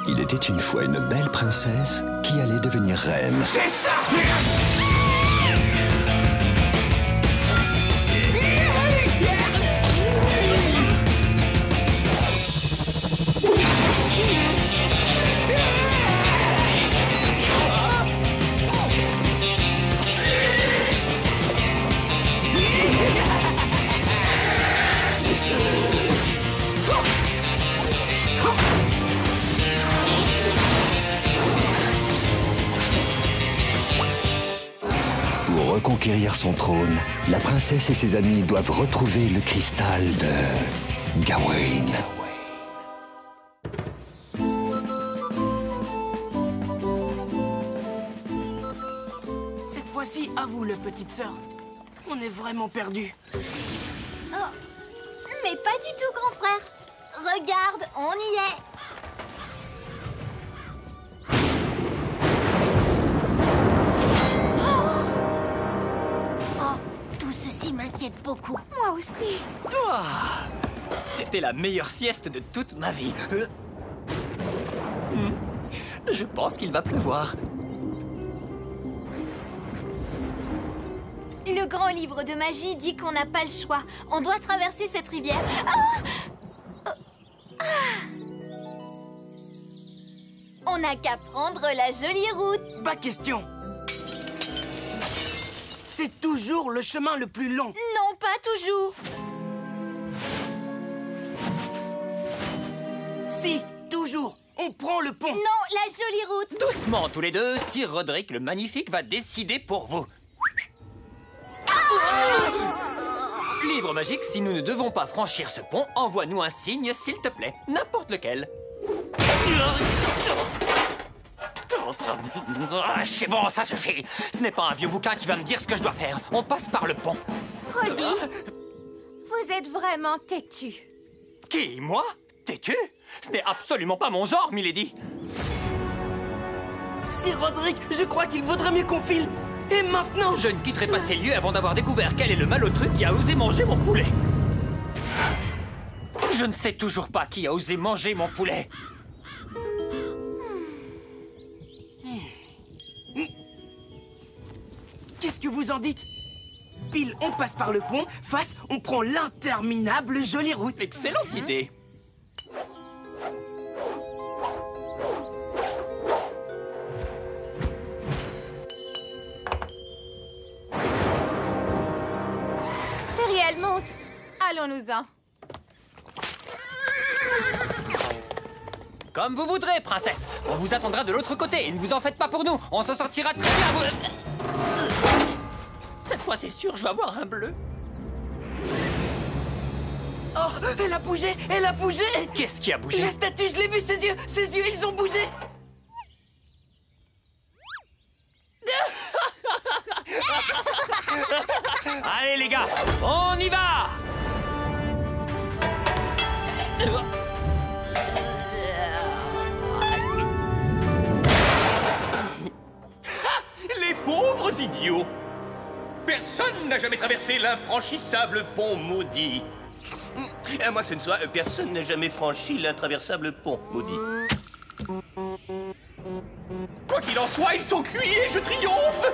Il était une fois une belle princesse qui allait devenir reine. C'est ça! Pour reconquérir son trône, la princesse et ses amis doivent retrouver le cristal de Gawain. Cette fois-ci, avoue-le, petite sœur. On est vraiment perdus. Oh, mais pas du tout, grand frère. Regarde, on y est. Tout ceci m'inquiète beaucoup. Moi aussi. Oh, c'était la meilleure sieste de toute ma vie. Je pense qu'il va pleuvoir. Le grand livre de magie dit qu'on n'a pas le choix. On doit traverser cette rivière. On n'a qu'à prendre la jolie route. Pas question. C'est toujours le chemin le plus long. Non, pas toujours. Si, toujours. On prend le pont. Non, la jolie route. Doucement, tous les deux, Sir Roderick le Magnifique va décider pour vous. Livre magique, si nous ne devons pas franchir ce pont, envoie-nous un signe, s'il te plaît. N'importe lequel. C'est bon, ça suffit. Ce n'est pas un vieux bouquin qui va me dire ce que je dois faire. On passe par le pont. Roddy, vous êtes vraiment têtu. Qui, moi? Têtu? Ce n'est absolument pas mon genre, milady. Sir Roderick, je crois qu'il vaudrait mieux qu'on file. Et maintenant? Je ne quitterai pas ces lieux avant d'avoir découvert quel est le malotru qui a osé manger mon poulet. Je ne sais toujours pas qui a osé manger mon poulet. Qu'est-ce que vous en dites? Pile, on passe par le pont. Face, on prend l'interminable jolie route. Excellente idée. Feriel monte. Allons-nous-en. Comme vous voudrez, princesse. On vous attendra de l'autre côté et ne vous en faites pas pour nous. On s'en sortira très bien. Cette fois, c'est sûr, je vais avoir un bleu. Oh, elle a bougé, elle a bougé. Qu'est-ce qui a bougé? La statue, je l'ai vu, ses yeux, ils ont bougé. Allez, les gars, on y va! Les pauvres idiots! Personne n'a jamais traversé l'infranchissable pont maudit. À moins que ce ne soit personne n'a jamais franchi l'intraversable pont maudit. Quoi qu'il en soit, ils sont cuits et je triomphe!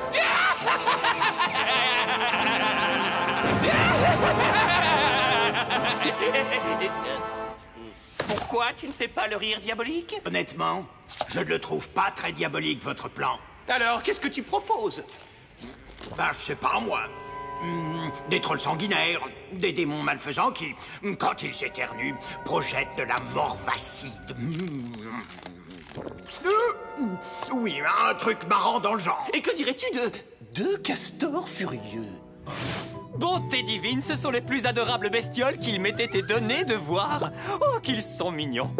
Pourquoi tu ne fais pas le rire diabolique? Honnêtement, je ne le trouve pas très diabolique, votre plan. Alors, qu'est-ce que tu proposes? Ben, je sais pas, moi. Des trolls sanguinaires, des démons malfaisants qui, quand ils s'éternuent, projettent de la morvacide. Oui, un truc marrant dans le genre. Et que dirais-tu de deux castors furieux? Bonté divine, ce sont les plus adorables bestioles qu'il m'ait été donné de voir. Oh, qu'ils sont mignons.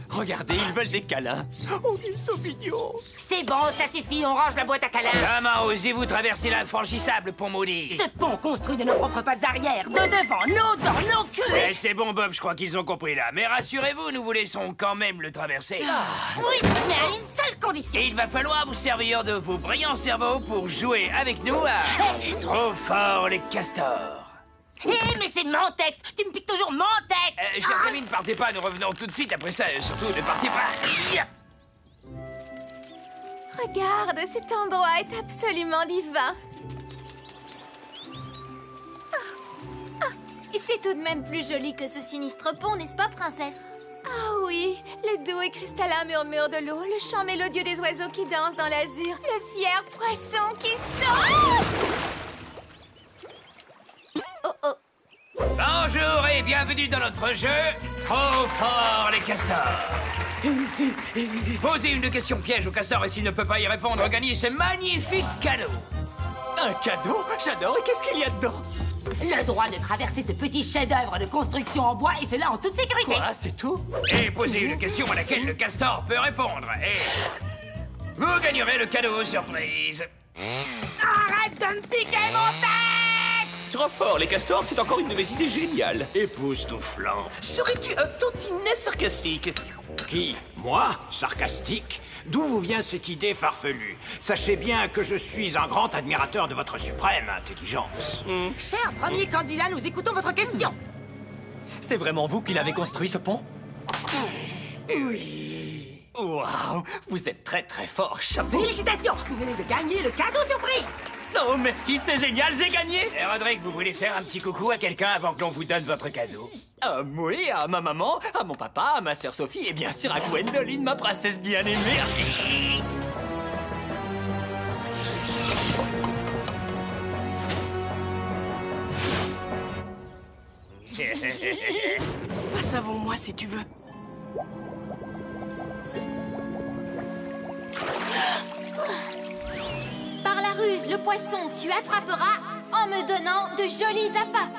Regardez, ils veulent des câlins. Oh, ils sont mignons. C'est bon, ça suffit, on range la boîte à câlins. Comment osez-vous traverser l'infranchissable pont maudit? Ce pont construit de nos propres pattes arrière, de devant, nos dents, nos queues. Eh, c'est bon, Bob, je crois qu'ils ont compris là. Mais rassurez-vous, nous vous laissons quand même le traverser. Oui, mais à une seule condition. Et il va falloir vous servir de vos brillants cerveaux pour jouer avec nous à Trop fort les castors. Hé, mais c'est mon texte. Tu me piques toujours mon texte. Chers amis, ne partez pas, nous revenons tout de suite après ça. Surtout, ne partez pas. Regarde, cet endroit est absolument divin. C'est tout de même plus joli que ce sinistre pont, n'est-ce pas, princesse? Oh oui, le doux et cristallin murmure de l'eau, le chant mélodieux des oiseaux qui dansent dans l'azur, le fier poisson qui saute. Oh oh. Bonjour et bienvenue dans notre jeu Trop fort les castors. Posez une question piège au castor et s'il ne peut pas y répondre, gagnez ce magnifique cadeau. Un cadeau? J'adore, et qu'est-ce qu'il y a dedans? Le droit de traverser ce petit chef-d'œuvre de construction en bois, et cela en toute sécurité. Quoi, c'est tout? Et posez une question à laquelle le castor peut répondre. Et vous gagnerez le cadeau surprise. Arrête de me piquer mon texte! Trop fort, les castors, c'est encore une de mes idées géniales. Époustouflant. Serais-tu un tantinet sarcastique? Qui? Moi? Sarcastique? D'où vous vient cette idée farfelue? Sachez bien que je suis un grand admirateur de votre suprême intelligence. Cher premier candidat, nous écoutons votre question. C'est vraiment vous qui l'avez construit, ce pont? Oui. Waouh, vous êtes très très fort, chapeau. Félicitations, vous venez de gagner le cadeau surprise. Oh, merci, c'est génial, j'ai gagné. Et Roderick, vous voulez faire un petit coucou à quelqu'un avant que l'on vous donne votre cadeau? Oui, à ma maman, à mon papa, à ma sœur Sophie et bien sûr à Gwendoline, ma princesse bien-aimée. Passe avant moi si tu veux. Par la ruse, le poisson, tu attraperas en me donnant de jolis appâts.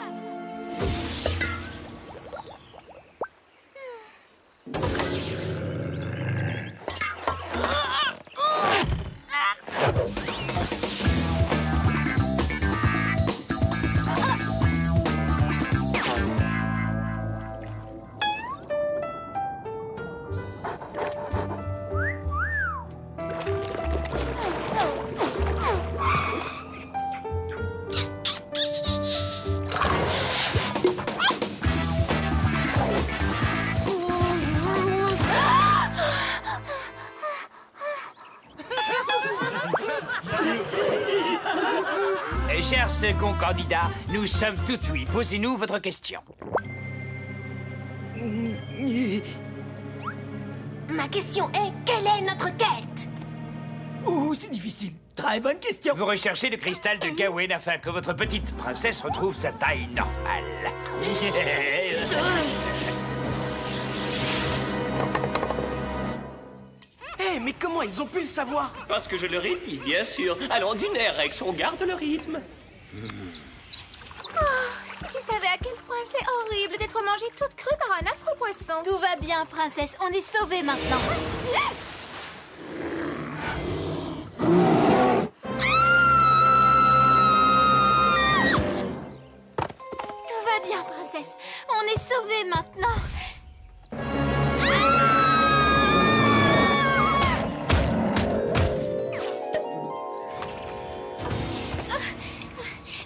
Cher second candidat, nous sommes tout oui. Posez-nous votre question. Ma question est, quelle est notre quête? C'est difficile. Très bonne question. Vous recherchez le cristal de Gawain afin que votre petite princesse retrouve sa taille normale. Mais comment ils ont pu le savoir? Parce que je leur ai dit, bien sûr. Allons, d'une air, Rex, on garde le rythme. Si tu savais à quel point c'est horrible d'être mangée toute crue par un affreux poisson. Tout va bien, princesse. On est sauvés maintenant. Tout va bien, princesse. On est sauvés maintenant.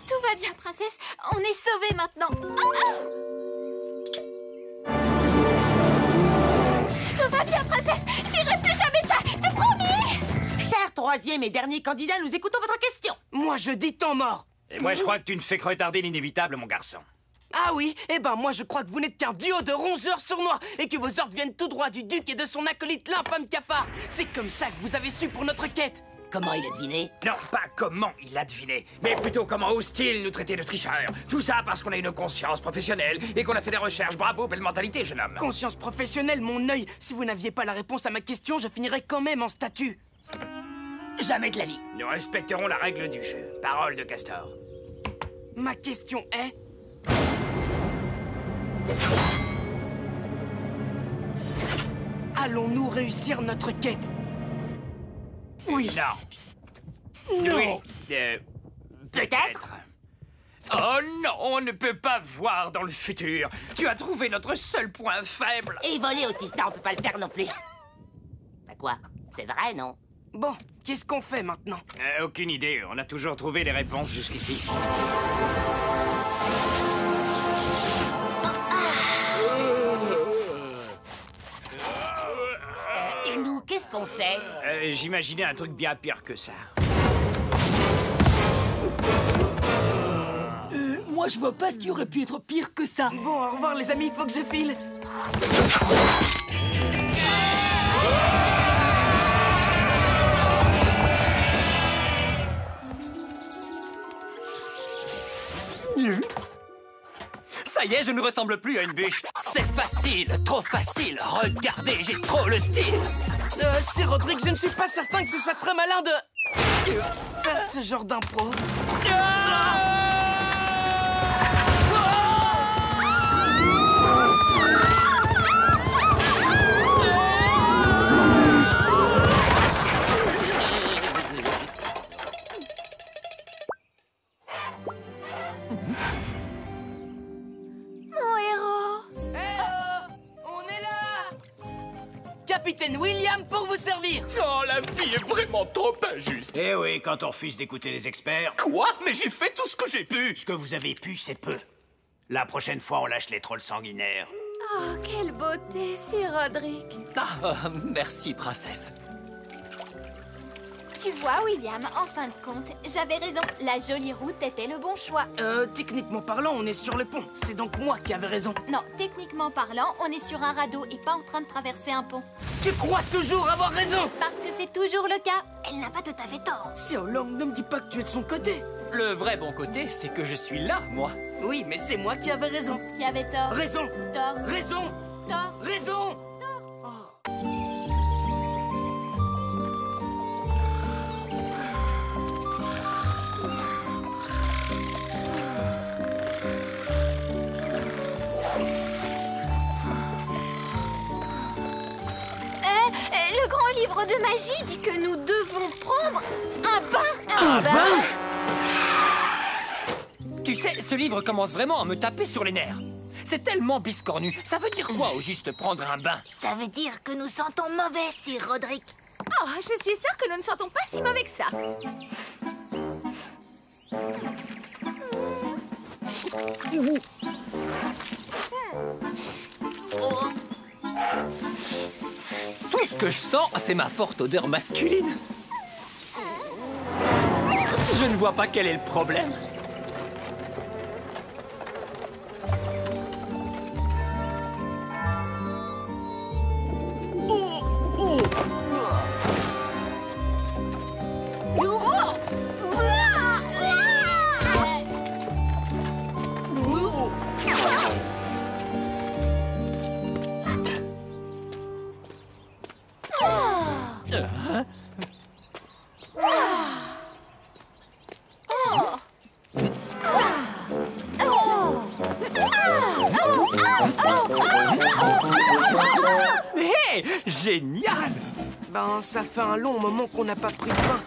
Tout va bien, princesse. On est sauvés maintenant. Tout va bien, princesse. Je dirai plus jamais ça. C'est promis. Cher troisième et dernier candidat, nous écoutons votre question. Moi, je dis temps mort. Et moi, je crois que tu ne fais que retarder l'inévitable, mon garçon. Ah oui? Eh ben, moi, je crois que vous n'êtes qu'un duo de rongeurs sournois et que vos ordres viennent tout droit du duc et de son acolyte, l'infâme cafard. C'est comme ça que vous avez su pour notre quête. Comment il a deviné? Non, pas comment il a deviné, mais plutôt comment ose-t-il nous traiter de tricheurs. Tout ça parce qu'on a une conscience professionnelle et qu'on a fait des recherches. Bravo, belle mentalité, jeune homme. Conscience professionnelle, mon œil. Si vous n'aviez pas la réponse à ma question, je finirais quand même en statue. Jamais de la vie. Nous respecterons la règle du jeu. Parole de Castor. Ma question est... Allons-nous réussir notre quête? Oui. Non. Non. Oui. Peut-être. Oh non, on ne peut pas voir dans le futur. Tu as trouvé notre seul point faible. Et voler aussi, ça, on peut pas le faire non plus. Bah quoi? C'est vrai, non? Bon, qu'est-ce qu'on fait maintenant? Aucune idée, on a toujours trouvé les réponses jusqu'ici. Et nous, qu'est-ce qu'est-ce qu'on fait? J'imaginais un truc bien pire que ça. Moi, je vois pas ce qui aurait pu être pire que ça. Bon, au revoir les amis, faut que je file. Ça y est, je ne ressemble plus à une bûche. C'est facile, trop facile. Regardez, j'ai trop le style. C'est Rodrigue, je ne suis pas certain que ce soit très malin de faire ce genre d'impro. Capitaine William pour vous servir. Oh, la vie est vraiment trop injuste. Eh oui, quand on refuse d'écouter les experts... Quoi? Mais j'ai fait tout ce que j'ai pu. Ce que vous avez pu, c'est peu. La prochaine fois, on lâche les trolls sanguinaires. Oh, quelle beauté, c'est Roderick. Merci, princesse. Tu vois, William, en fin de compte, j'avais raison. La jolie route était le bon choix. Techniquement parlant, on est sur le pont. C'est donc moi qui avais raison. Non, techniquement parlant, on est sur un radeau et pas en train de traverser un pont. Tu crois toujours avoir raison? Parce que c'est toujours le cas. Elle n'a pas tout à fait tort. Xiao Long, ne me dis pas que tu es de son côté. Le vrai bon côté, c'est que je suis là, moi. Oui, mais c'est moi qui avais raison. Qui avait tort. Raison. Tort. Raison. Tort. Raison. Le grand livre de magie dit que nous devons prendre un bain. Un bain? Tu sais, ce livre commence vraiment à me taper sur les nerfs. C'est tellement biscornu. Ça veut dire quoi, au juste prendre un bain? Ça veut dire que nous sentons mauvais, Sir Roderick. Oh, je suis sûre que nous ne sentons pas si mauvais que ça. Tout ce que je sens, c'est ma forte odeur masculine. Je ne vois pas quel est le problème. Hé, génial! Ben, ça fait un long moment qu'on n'a pas pris de bain.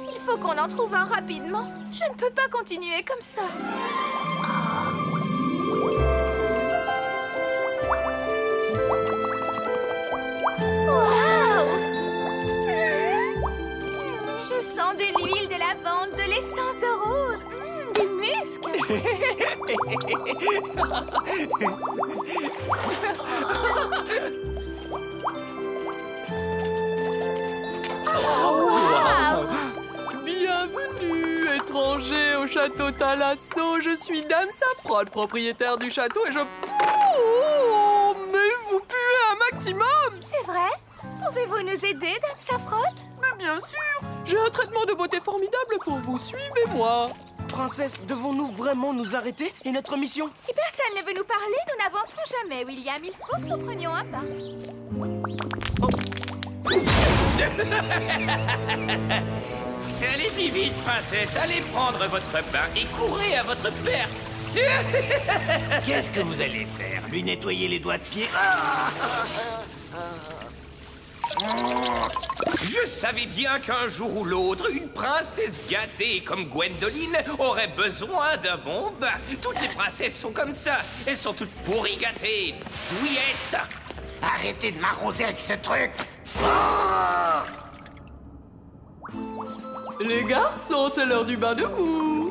Il faut qu'on en trouve un rapidement. Je ne peux pas continuer comme ça. Wow! Je sens de l'huile, de lavande, de l'essence de rose, des muscles. Bienvenue, étranger au château Thalasso. Je suis Dame Saffron, propriétaire du château, et je... Oh, mais vous puez un maximum! C'est vrai? Pouvez-vous nous aider, Dame Saffrotte? Mais bien sûr! J'ai un traitement de beauté formidable pour vous. Suivez-moi. Princesse, devons-nous vraiment nous arrêter? Et notre mission? Si personne ne veut nous parler, nous n'avancerons jamais, William. Il faut que nous prenions un bain. Allez-y vite, princesse. Allez prendre votre bain et courez à votre perte. Qu'est-ce que vous allez faire? Lui nettoyer les doigts de pied? Je savais bien qu'un jour ou l'autre, une princesse gâtée comme Gwendoline aurait besoin d'un bon bain. Toutes les princesses sont comme ça. Elles sont toutes pourries gâtées, douillettes. Arrêtez de m'arroser avec ce truc! Les garçons, c'est l'heure du bain de boue.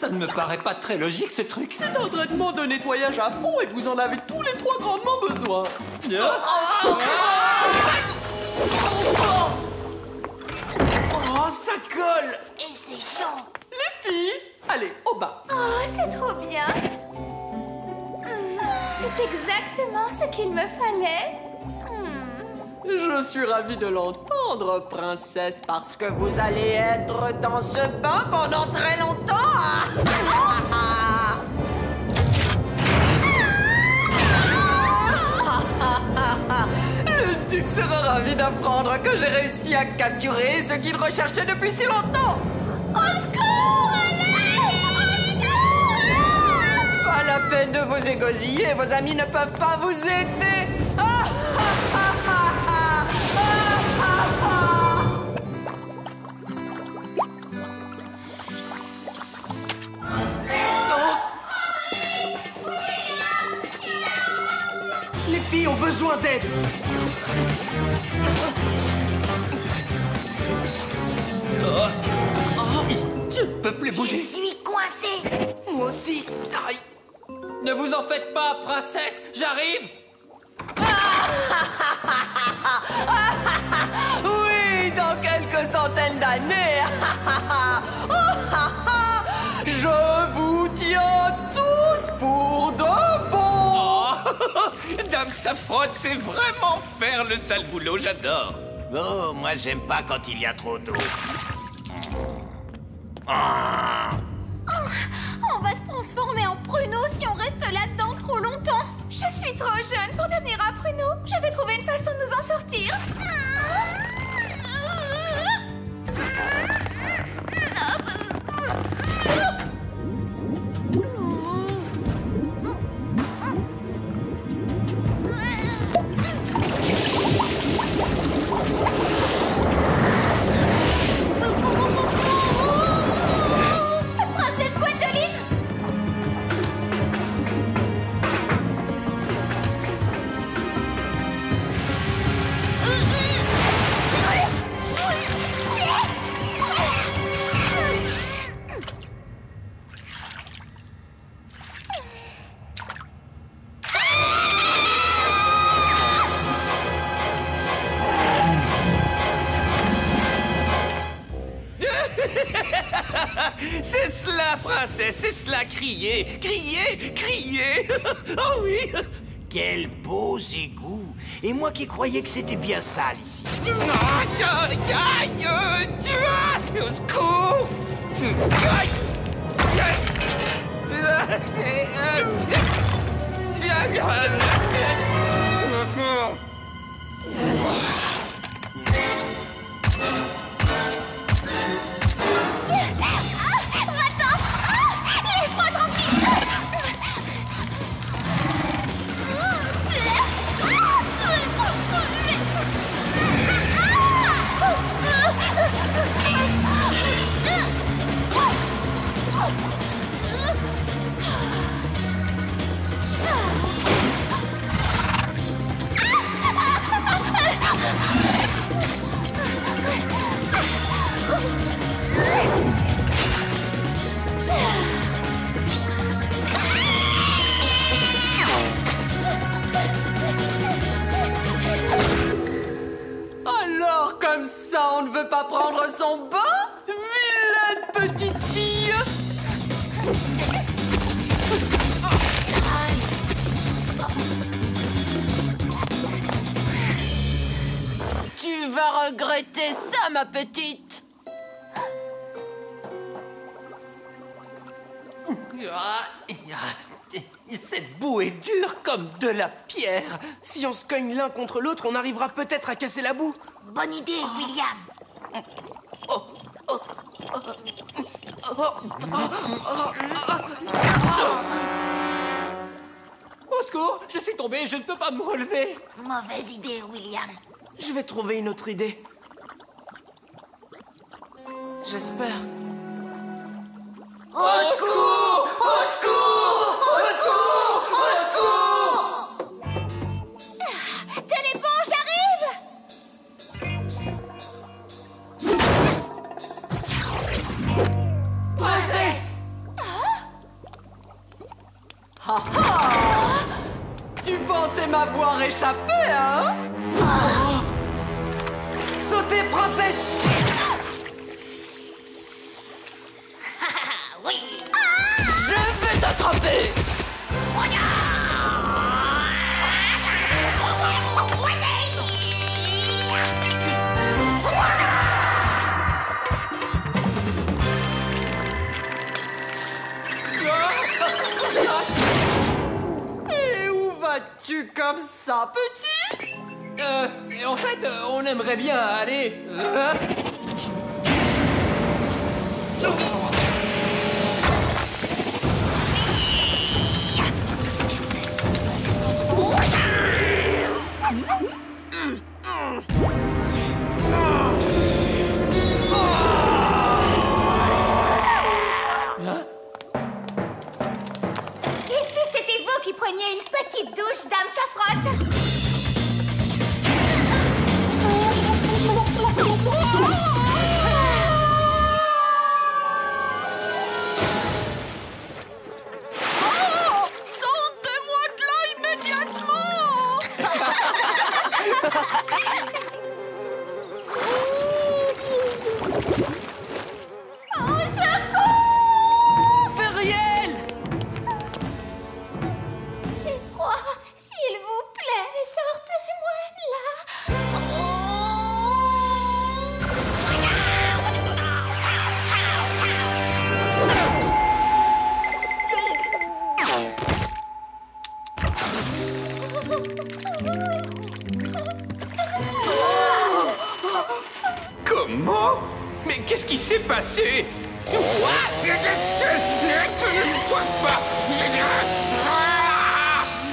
Ça ne me paraît pas très logique, ce truc. C'est un traitement de nettoyage à fond et vous en avez tous les trois grandement besoin. Oh, ça colle! Et c'est chaud. Les filles, allez, au bas. Oh, c'est trop bien. C'est exactement ce qu'il me fallait. Je suis ravie de l'entendre, princesse, parce que vous allez être dans ce bain pendant très longtemps. Le duc sera ravi d'apprendre que j'ai réussi à capturer ce qu'il recherchait depuis si longtemps. Au secours, allez! Au secours! Pas la peine de vous égosiller, vos amis ne peuvent pas vous aider. Les filles ont besoin d'aide! Je ne peux plus Je bouger. suis coincée. Moi aussi! Aïe! Ne vous en faites pas, princesse, j'arrive. Oui, dans quelques centaines d'années. Je vous tiens tous pour de bon. Oh, Dame Saffron sait vraiment faire le sale boulot, j'adore. Oh, moi j'aime pas quand il y a trop d'eau. On va se transformer en pruneau si on reste là-dedans trop longtemps. Je suis trop jeune pour devenir un pruneau. Je vais trouver une façon de nous en sortir. Princesse Gwendoline! C'est cela, princesse, c'est cela, crier, crier, crier. Oh oui. Quels beaux égouts. Et moi qui croyais que c'était bien sale ici. Aïe, au secours. Aïe. Au secours. Va-t'en! Laisse-moi tranquille! Alors, comme ça, on ne veut pas prendre son bain? Vilaine petite fille! Tu vas regretter ça, ma petite! Cette boue est dure comme de la pierre. Si on se cogne l'un contre l'autre, on arrivera peut-être à casser la boue. Bonne idée, William. Au secours, je suis tombé, je ne peux pas me relever. Mauvaise idée, William. Je vais trouver une autre idée. J'espère. Au secours! Au secours! Au secours! Au secours! Tenez bon, j'arrive! Princesse! ha, ha. Tu pensais m'avoir échappé, hein? Sautez, princesse! Oui. Je vais t'attraper! Et où vas-tu comme ça, petit? En fait, on aimerait bien aller... Et si c'était vous qui preniez une petite douche, Dame Safrotte? Sortez-moi de là immédiatement! Au secours! Feriel! J'ai froid. S'il vous plaît, sortez-moi de là. Comment? Mais qu'est-ce qui s'est passé? Quoi?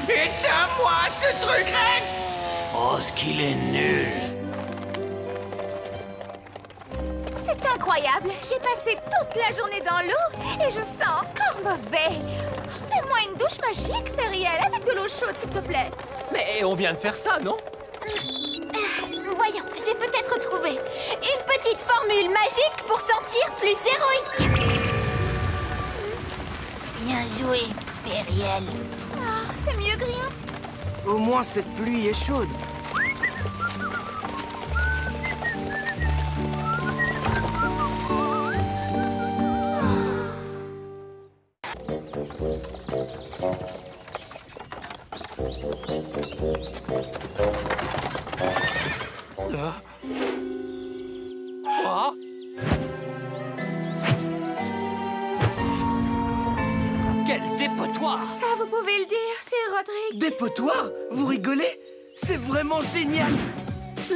Éteins-moi ce truc, Rex! Oh, ce qu'il est nul! C'est incroyable. J'ai passé toute la journée dans l'eau et je sens encore mauvais. Fais-moi une douche magique, Feriel, avec de l'eau chaude, s'il te plaît. Mais on vient de faire ça, non? Voyons, j'ai peut-être trouvé une petite formule magique pour sentir plus héroïque. Bien joué, Feriel. Ah, c'est mieux que rien. Au moins, cette pluie est chaude. Quoi? Quel dépotoir! Ça, vous pouvez le dire, c'est Rodrigue. Dépotoir? Vous rigolez? C'est vraiment génial!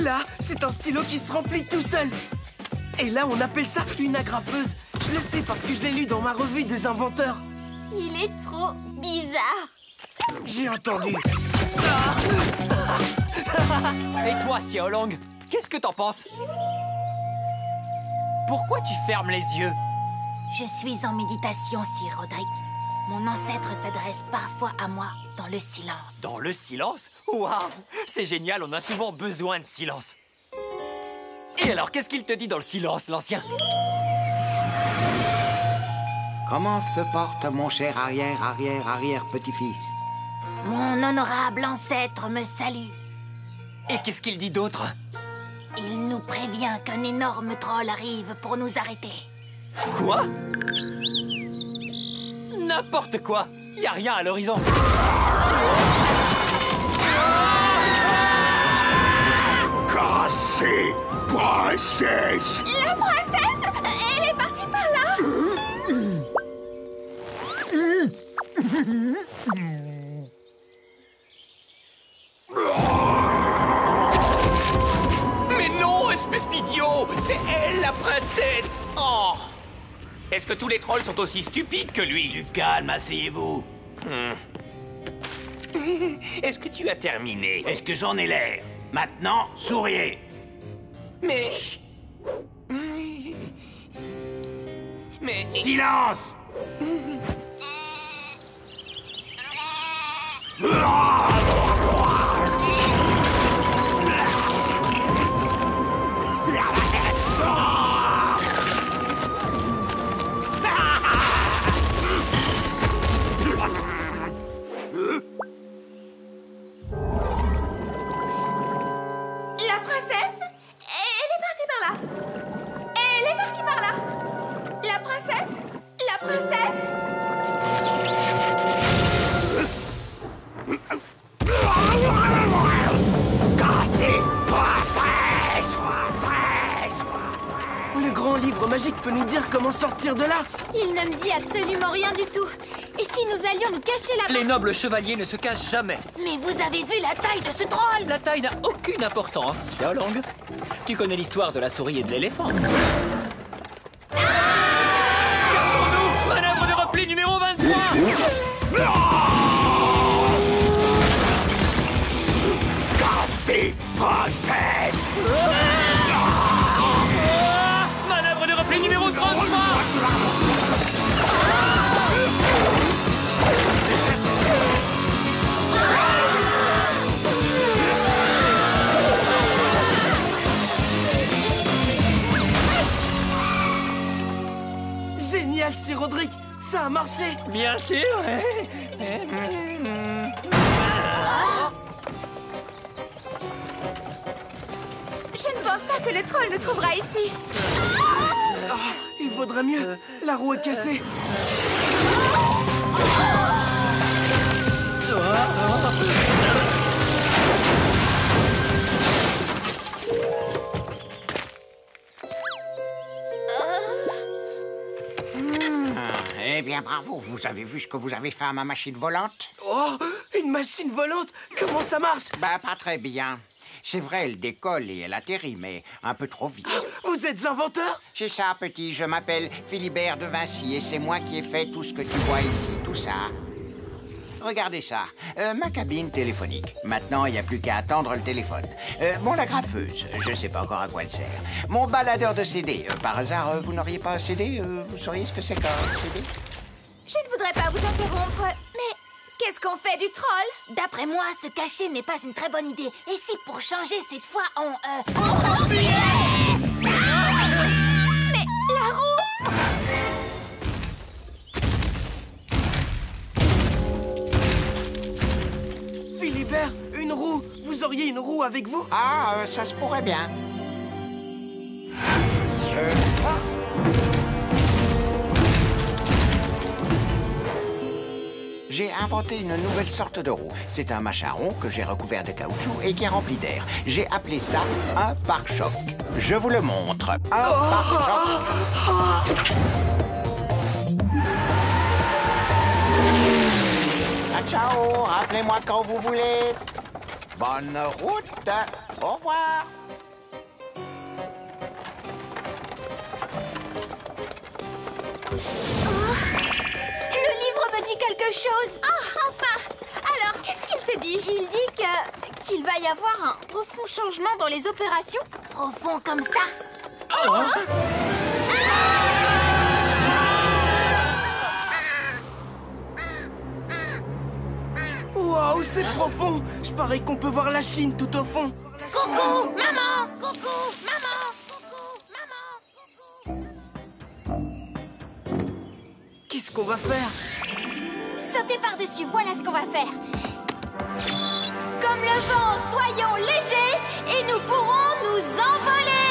Là, c'est un stylo qui se remplit tout seul. Et là, on appelle ça une agrafeuse. Je le sais parce que je l'ai lu dans ma revue des inventeurs. Il est trop bizarre. J'ai entendu. Et toi, Xiaolong, qu'est-ce que t'en penses? Pourquoi tu fermes les yeux? Je suis en méditation, Sir Roderick. Mon ancêtre s'adresse parfois à moi dans le silence. Dans le silence? Waouh! C'est génial, on a souvent besoin de silence. Et alors, qu'est-ce qu'il te dit dans le silence, l'ancien? Comment se porte mon cher arrière-petit-fils? Mon honorable ancêtre me salue. Et qu'est-ce qu'il dit d'autre? Il nous prévient qu'un énorme troll arrive pour nous arrêter. Quoi? N'importe quoi! Y a rien à l'horizon! Cassez, princesse! La princesse, elle est partie par là. Mais non, espèce d'idiot! C'est elle, la princesse! Oh! Est-ce que tous les trolls sont aussi stupides que lui? Du calme, asseyez-vous. Est-ce que tu as terminé? Est-ce que j'en ai l'air? Maintenant, souriez. Mais... Mais... Silence! peut nous dire comment sortir de là? Il ne me dit absolument rien du tout. Et si nous allions nous cacher là-bas? Les nobles chevaliers ne se cachent jamais. Mais vous avez vu la taille de ce troll? La taille n'a aucune importance, Xiaolong. Tu connais l'histoire de la souris et de l'éléphant. Cachons-nous! Manœuvre de repli numéro 23! Café, princesse! Manœuvre de repli numéro 33! Génial, Sir Roderick! Ça a marché! Bien sûr! Je ne pense pas que le troll nous trouvera ici. Ah, il vaudrait mieux. La roue est cassée. Eh bien, bravo. Vous avez vu ce que vous avez fait à ma machine volante? Oh, une machine volante? Comment ça marche? Bah, pas très bien. C'est vrai, elle décolle et elle atterrit, mais un peu trop vite. Vous êtes inventeur? C'est ça, petit. Je m'appelle Philibert de Vinci et c'est moi qui ai fait tout ce que tu vois ici, tout ça. Regardez ça, ma cabine téléphonique. Maintenant, il n'y a plus qu'à attendre le téléphone. Mon agrafeuse, je sais pas encore à quoi elle sert. Mon baladeur de CD. Par hasard, vous n'auriez pas un CD? Vous sauriez ce que c'est qu'un CD? Je ne voudrais pas vous interrompre, mais qu'est-ce qu'on fait du troll? D'après moi, se cacher n'est pas une très bonne idée. Et si pour changer cette fois, on s'enfuyait? Mais la roue! Philibert, une roue. Vous auriez une roue avec vous? Ah, ça se pourrait bien. J'ai inventé une nouvelle sorte de roue. C'est un machin rond que j'ai recouvert de caoutchouc et qui est rempli d'air. J'ai appelé ça un pare-choc. Je vous le montre. Un pare-choc. Ah, ciao, rappelez-moi quand vous voulez. Bonne route. Au revoir. Le livre me dit quelque chose. Ah, enfin! Alors, qu'est-ce qu'il te dit? Il dit qu'il va y avoir un profond changement dans les opérations. Profond comme ça? Waouh, c'est profond. Je parie qu'on peut voir la Chine tout au fond. Coucou, maman! Coucou, maman! Coucou, maman! Qu'est-ce qu'on va faire? Sauter par-dessus, voilà ce qu'on va faire. Comme le vent, soyons légers et nous pourrons nous envoler.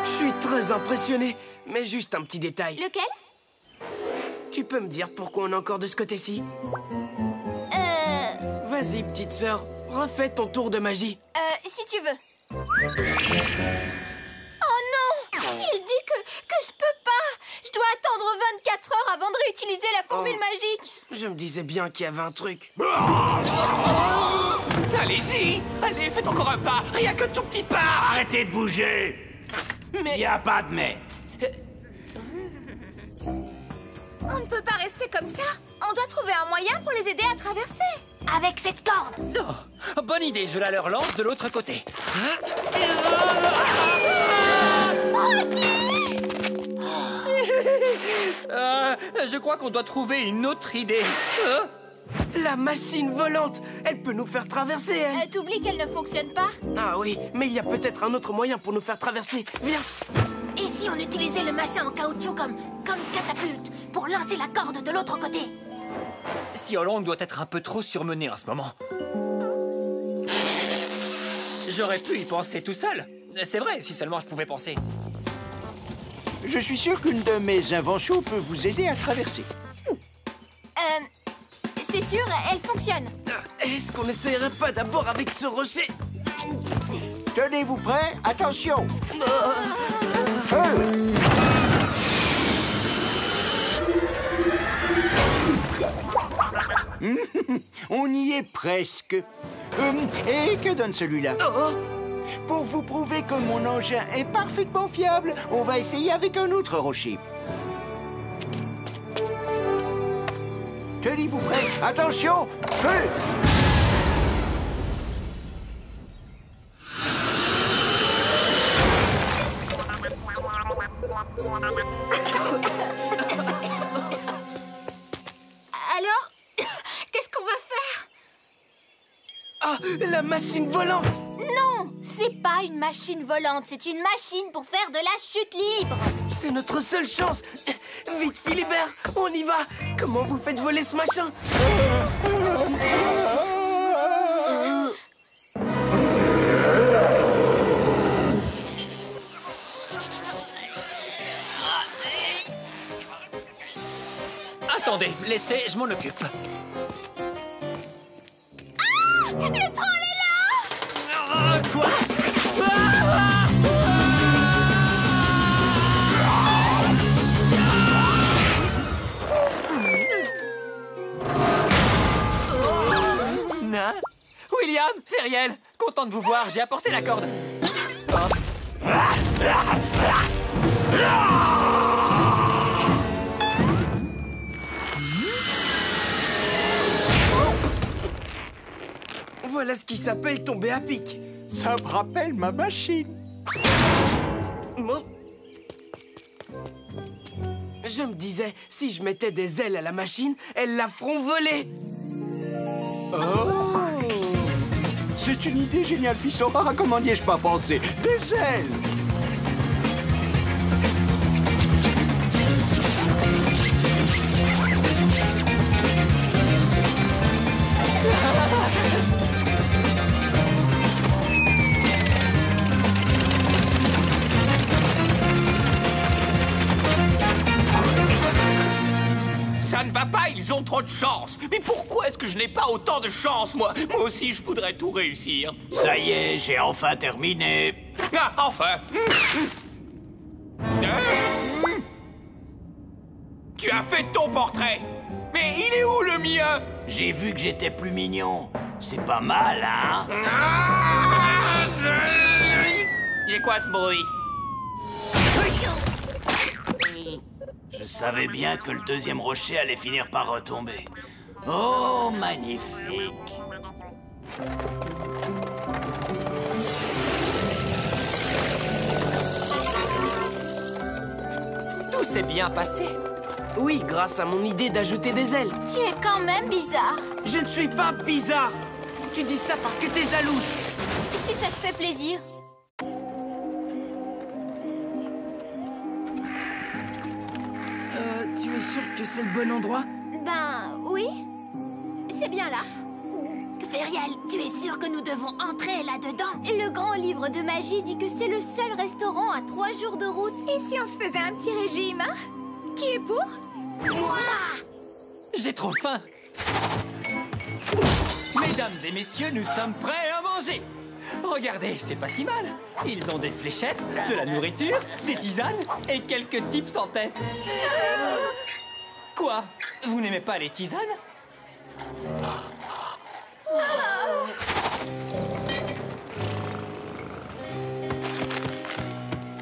Je suis très impressionné, mais juste un petit détail. Lequel? Tu peux me dire pourquoi on est encore de ce côté-ci? Vas-y, petite sœur, refais ton tour de magie. Si tu veux. Oh non! Il dit que je peux pas! Je dois attendre 24 heures avant de réutiliser la formule magique. Je me disais bien qu'il y avait un truc. Allez-y! Allez, faites encore un pas! Rien que tout petit pas! Arrêtez de bouger. Mais... Il n'y a pas de mais. On ne peut pas rester comme ça. On doit trouver un moyen pour les aider à traverser. Avec cette corde! Oh, bonne idée, je la leur lance de l'autre côté. Je crois qu'on doit trouver une autre idée. La machine volante, elle peut nous faire traverser, elle. T'oublies qu'elle ne fonctionne pas? Ah oui, mais il y a peut-être un autre moyen pour nous faire traverser. Viens. Et si on utilisait le machin en caoutchouc comme catapulte pour lancer la corde de l'autre côté? Xiaolong doit être un peu trop surmené en ce moment. J'aurais pu y penser tout seul. C'est vrai, si seulement je pouvais penser. Je suis sûr qu'une de mes inventions peut vous aider à traverser. C'est sûr, elle fonctionne. Est-ce qu'on n'essayerait pas d'abord avec ce rocher? Tenez-vous prêts? Attention! Feu! On y est presque. Et que donne celui-là? Pour vous prouver que mon engin est parfaitement fiable, on va essayer avec un autre rocher. Tenez-vous prêts? Attention! Feu! Alors, qu'est-ce qu'on va faire? Ah, la machine volante! Non, c'est pas une machine volante, c'est une machine pour faire de la chute libre. C'est notre seule chance. Vite, Philibert, on y va. Comment vous faites voler ce machin? Attendez, laissez, je m'en occupe. Ah! Le troll est là! Quoi? William, Feriel, content de vous voir, j'ai apporté la corde. Voilà ce qui s'appelle tomber à pic. Ça me rappelle ma machine. Je me disais, si je mettais des ailes à la machine, elles la feront voler. C'est une idée géniale, fisson. À comment n'y ai-je pas pensé? Des ailes! Ça ne va pas, ils ont trop de chance. Mais pourquoi est-ce que je n'ai pas autant de chance, moi? Moi aussi, je voudrais tout réussir. Ça y est, j'ai enfin terminé. Ah, enfin. Tu as fait ton portrait. Mais il est où le mien? J'ai vu que j'étais plus mignon. C'est pas mal, hein? C'est quoi ce bruit? Je savais bien que le deuxième rocher allait finir par retomber. Oh, magnifique! Tout s'est bien passé. Oui, grâce à mon idée d'ajouter des ailes. Tu es quand même bizarre. Je ne suis pas bizarre. Tu dis ça parce que t'es jalouse. Si ça te fait plaisir. Tu es sûr que c'est le bon endroit? Ben, oui. C'est bien là. Feriel, tu es sûr que nous devons entrer là-dedans? Le grand livre de magie dit que c'est le seul restaurant à 3 jours de route. Et si on se faisait un petit régime, hein? Qui est pour? Moi! J'ai trop faim. Mesdames et messieurs, nous sommes prêts à manger. Regardez, c'est pas si mal. Ils ont des fléchettes, de la nourriture, des tisanes et quelques tips en tête. Quoi? Vous n'aimez pas les tisanes?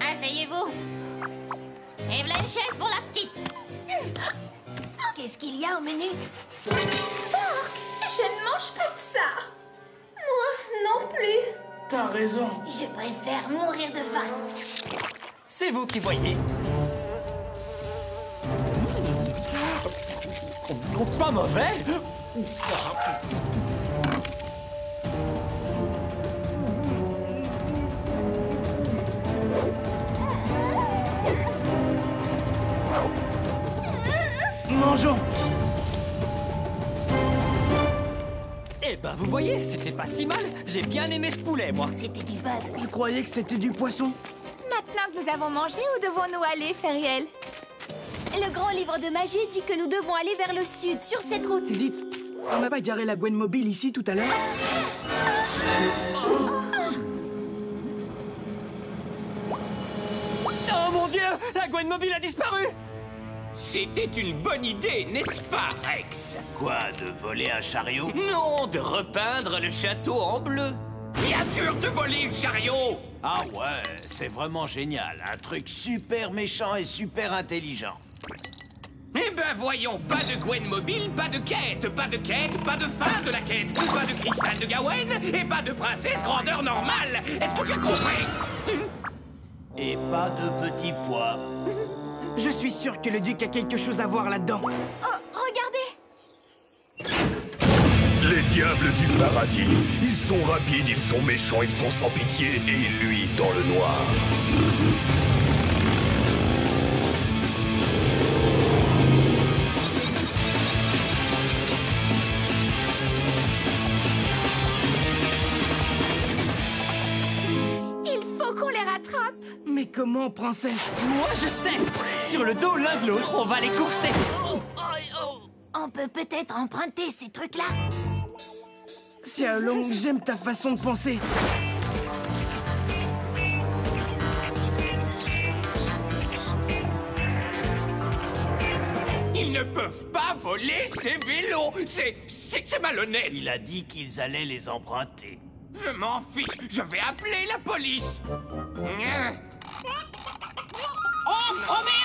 Asseyez-vous. Et voilà une chaise pour la petite. Qu'est-ce qu'il y a au menu? Porc! Je ne mange pas de ça. Moi non plus. T'as raison. Je préfère mourir de faim. C'est vous qui voyez. Pas mauvais. Mangeons. Eh ben, vous voyez, c'était pas si mal. J'ai bien aimé ce poulet, moi. C'était du bœuf. Je croyais que c'était du poisson. Maintenant que nous avons mangé, où devons-nous aller, Feriel? Le grand livre de magie dit que nous devons aller vers le sud, sur cette route. Dites, On n'a pas garé la Gwenmobile ici tout à l'heure? Oh mon Dieu! La Gwenmobile a disparu! C'était une bonne idée, n'est-ce pas, Rex? Quoi, de voler un chariot? Non, de repeindre le château en bleu. Bien sûr, de voler le chariot! Ah ouais, c'est vraiment génial. Un truc super méchant et super intelligent. Eh ben voyons, pas de Gwenmobile, pas de quête, pas de quête, pas de fin de la quête, pas de cristal de Gawain et pas de princesse grandeur normale. Est-ce que tu as compris? Et pas de petits pois. Je suis sûr que le duc a quelque chose à voir là-dedans. Oh, regardez! Les diables du paradis. Ils sont rapides, ils sont méchants, ils sont sans pitié et ils luisent dans le noir. Il faut qu'on les rattrape! Mais comment, princesse? Moi, je sais! Sur le dos l'un de l'autre, on va les courser! On peut peut-être emprunter ces trucs-là. Xiaolong, j'aime ta façon de penser. Ils ne peuvent pas voler ces vélos. C'est malhonnête. Il a dit qu'ils allaient les emprunter. Je m'en fiche. Je vais appeler la police. On commet un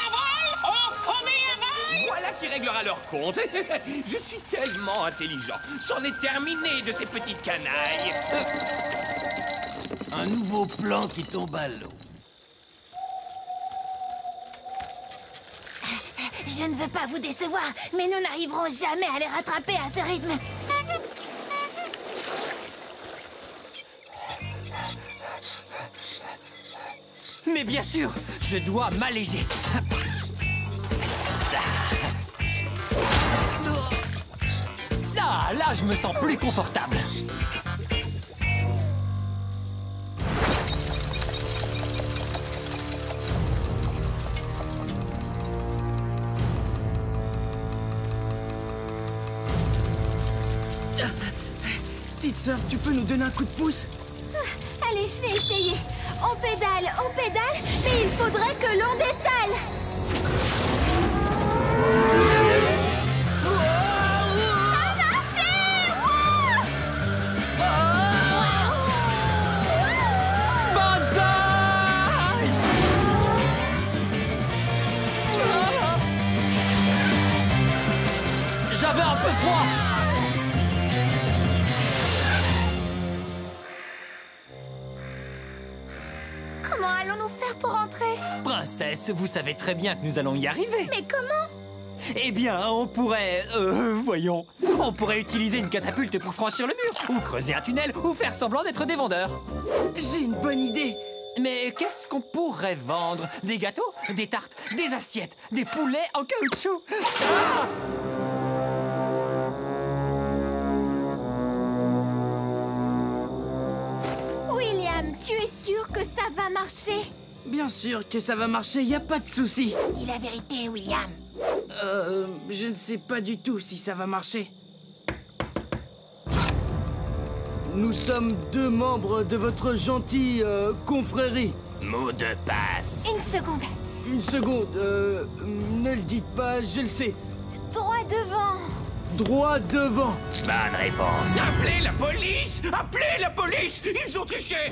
vol! On commet un vol! Voilà qui réglera leur compte. Je suis tellement intelligent. C'en est terminé de ces petites canailles. Un nouveau plan qui tombe à l'eau. Je ne veux pas vous décevoir, mais nous n'arriverons jamais à les rattraper à ce rythme. Mais bien sûr, je dois m'alléger. Ah, là, je me sens plus confortable. Petite sœur, tu peux nous donner un coup de pouce? Allez, je vais essayer. On pédale, mais il faudrait que l'on détale. Ça a marché! Banzai! J'avais un peu froid. Comment allons-nous faire pour entrer? Princesse, vous savez très bien que nous allons y arriver. Mais comment? Eh bien, on pourrait... voyons. On pourrait utiliser une catapulte pour franchir le mur, ou creuser un tunnel, ou faire semblant d'être des vendeurs. J'ai une bonne idée. Mais qu'est-ce qu'on pourrait vendre? Des gâteaux? Des tartes? Des assiettes? Des poulets en caoutchouc? Ah! William, tu es sûr que ça va marcher? Bien sûr que ça va marcher, y a pas de souci. Dis la vérité, William. Je ne sais pas du tout si ça va marcher. Nous sommes 2 membres de votre gentille confrérie. Mot de passe. Une seconde. Une seconde, ne le dites pas, je le sais. Droit devant. Droit devant. Bonne réponse. Appelez la police! Appelez la police! Ils ont triché!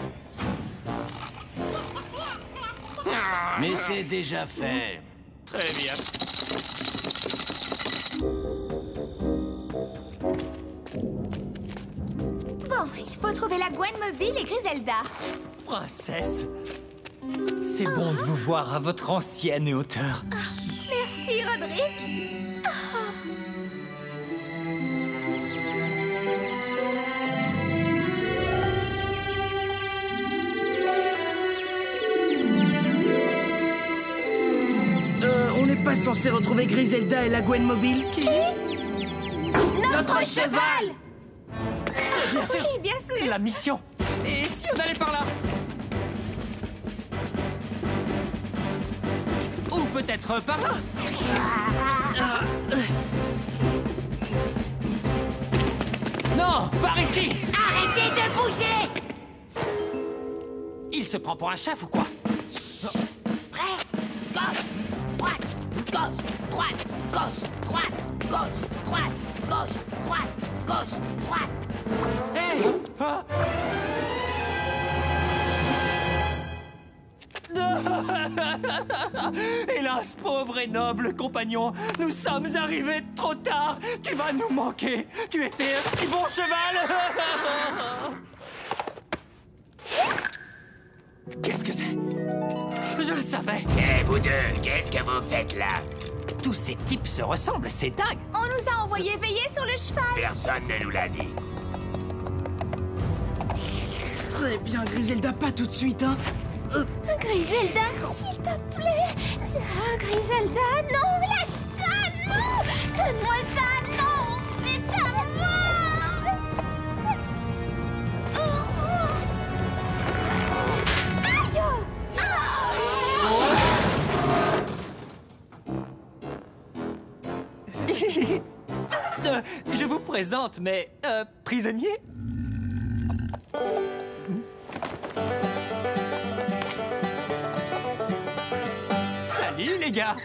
Mais c'est déjà fait. Très bien. Bon, il faut trouver la Gwenmobile et Griselda. Princesse, c'est bon de vous voir à votre ancienne hauteur. Merci, Roderick. On n'est pas censé retrouver Griselda et la Gwenmobile? Qui? Notre cheval! Bien sûr. Oui, bien sûr. La mission. Et si on allait par là? Ou peut-être par là? Non, par ici! Arrêtez de bouger! Il se prend pour un chef ou quoi? Prêt? Gauche, droite, gauche, droite, gauche, droite, gauche, droite, gauche, droite, gauche, droite. Hey! Ah. Hélas, pauvre et noble compagnon, nous sommes arrivés trop tard. Tu vas nous manquer. Tu étais un si bon cheval. Qu'est-ce que c'est? Je le savais. Eh, vous deux, qu'est-ce que vous faites là? Tous ces types se ressemblent, c'est dingue. On nous a envoyé veiller sur le cheval. Personne ne nous l'a dit. Très bien, Griselda, pas tout de suite, hein. Griselda, s'il te plaît. Griselda, non, lâche ça, non. Donne-moi ça, non, c'est à moi. Aïe. Je vous présente mes prisonniers. Salut les gars.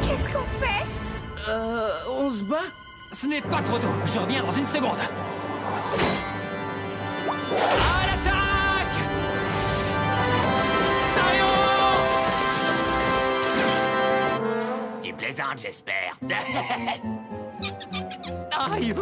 Qu'est-ce qu'on fait? On se bat? Ce n'est pas trop tôt. Je reviens dans une seconde. À l'attaque! Tu plaisantes, j'espère. Aïe!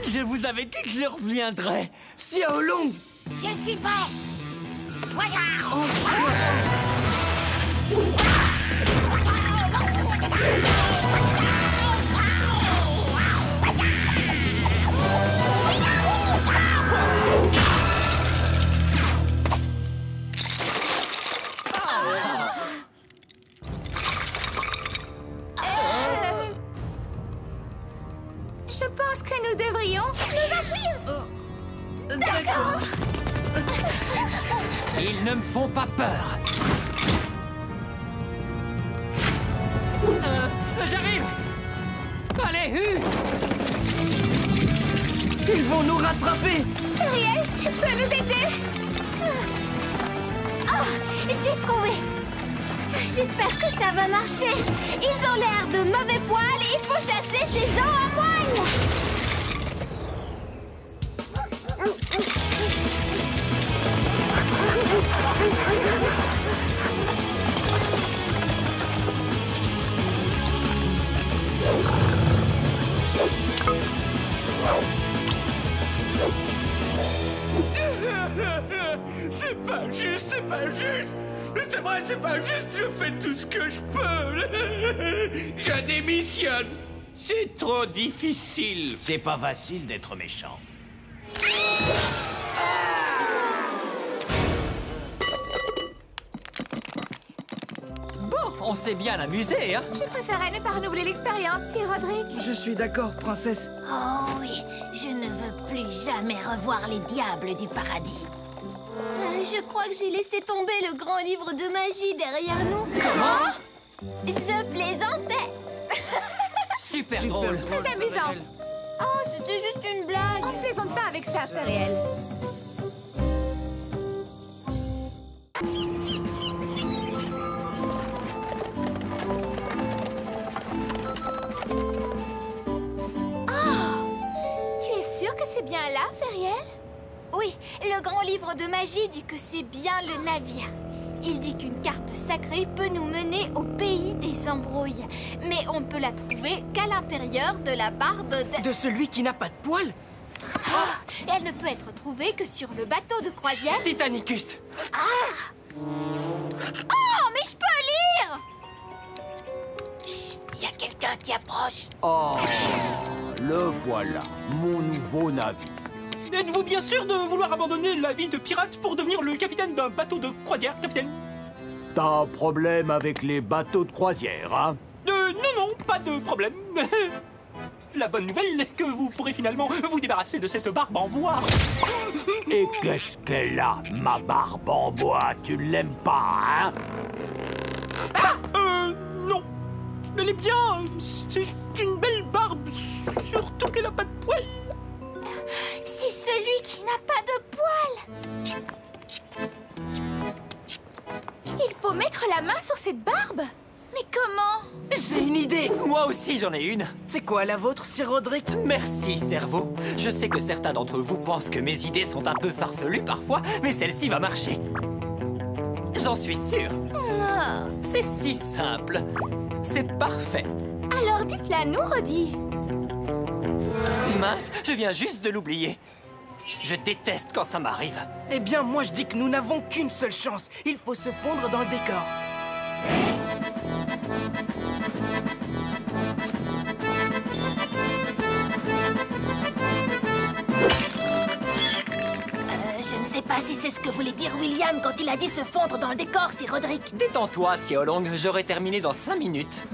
Je vous avais dit que je reviendrais. Xiao Long! Je suis prêt. Voilà. Je pense que nous devrions nous enfuir. D'accord. Ils ne me font pas peur. J'arrive. Allez, Ils vont nous rattraper. Ariel, tu peux nous aider? Oh, j'ai trouvé. J'espère que ça va marcher. Ils ont l'air de mauvais poils et il faut chasser ces dents à moine. C'est pas juste, c'est pas juste. C'est vrai, c'est pas juste, je fais tout ce que je peux. Je démissionne. C'est trop difficile. C'est pas facile d'être méchant. Bon, on s'est bien amusé, hein? Je préférais ne pas renouveler l'expérience, Sir Roderick. Je suis d'accord, princesse. Oh oui, je ne veux plus jamais revoir les diables du paradis. Je crois que j'ai laissé tomber le grand livre de magie derrière nous. Comment? Je plaisantais. Super drôle. Très amusant. Oh, c'était juste une blague. On ne plaisante pas avec ça, Feriel. Tu es sûr que c'est bien là, Feriel? Oui, le grand livre de magie dit que c'est bien le navire. Il dit qu'une carte sacrée peut nous mener au pays des embrouilles. Mais on ne peut la trouver qu'à l'intérieur de la barbe De celui qui n'a pas de poils? Elle ne peut être trouvée que sur le bateau de croisière. Titanicus. Oh, mais je peux lire! Il y a quelqu'un qui approche. Oh, le voilà, mon nouveau navire. êtes-vous bien sûr de vouloir abandonner la vie de pirate pour devenir le capitaine d'un bateau de croisière, capitaine? T'as un problème avec les bateaux de croisière, hein? Non, pas de problème. La bonne nouvelle est que vous pourrez finalement vous débarrasser de cette barbe en bois. Et qu'est-ce qu'elle a, ma barbe en bois? Tu l'aimes pas, hein? Non. Elle est bien. C'est une belle barbe, surtout qu'elle a pas de poils. C'est celui qui n'a pas de poils. Il faut mettre la main sur cette barbe. Mais comment? J'ai une idée. Moi aussi, j'en ai une. C'est quoi la vôtre, Sir Roderick? Merci, cerveau. Je sais que certains d'entre vous pensent que mes idées sont un peu farfelues parfois, mais celle-ci va marcher. J'en suis sûr. Oh. C'est si simple. C'est parfait. Alors dites-la nous, Roddy. Mince, je viens juste de l'oublier. Je déteste quand ça m'arrive. Eh bien, moi je dis que nous n'avons qu'une seule chance. Il faut se fondre dans le décor. Je ne sais pas si c'est ce que voulait dire William quand il a dit se fondre dans le décor, Sir Roderick. Détends-toi, Xiaolong. J'aurai terminé dans 5 minutes.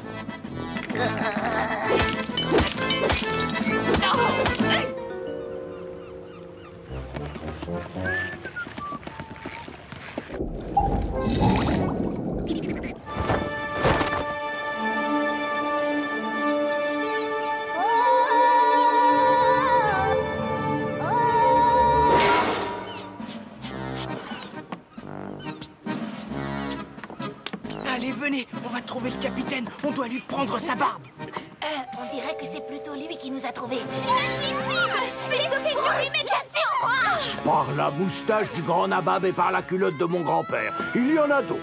Allez, venez, on va trouver le capitaine. On doit lui prendre sa barbe. On dirait que c'est plutôt lui qui nous a trouvés. Laissez-nous immédiatement. Par la moustache du grand nabab et par la culotte de mon grand-père. Il y en a d'autres.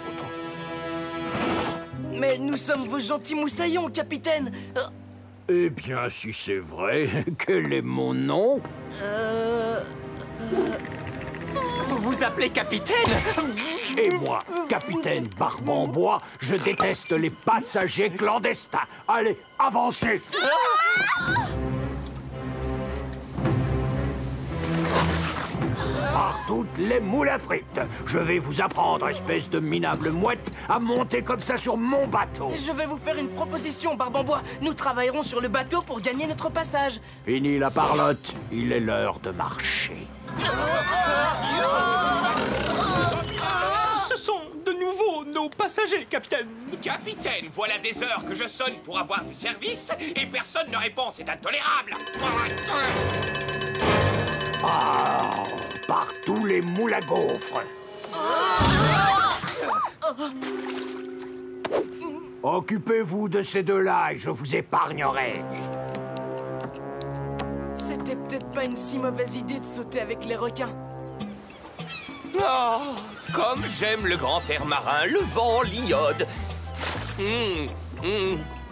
Mais nous sommes vos gentils moussaillons, capitaine. Eh bien, si c'est vrai, quel est mon nom? Vous vous appelez capitaine? Et moi, capitaine Barbe en Bois, je déteste les passagers clandestins. Allez, avancez! Par toutes les moules à frites, je vais vous apprendre, espèce de minable mouette, à monter comme ça sur mon bateau. Je vais vous faire une proposition, Barbe en Bois. Nous travaillerons sur le bateau pour gagner notre passage. Fini la parlotte, il est l'heure de marcher. Ce sont de nouveau nos passagers, capitaine. Capitaine, voilà des heures que je sonne pour avoir du service et personne ne répond, c'est intolérable. Ah, par tous les moules à gaufres. Occupez-vous de ces deux-là et je vous épargnerai. C'était peut-être pas une si mauvaise idée de sauter avec les requins. Oh, comme j'aime le grand air marin, le vent, l'iode.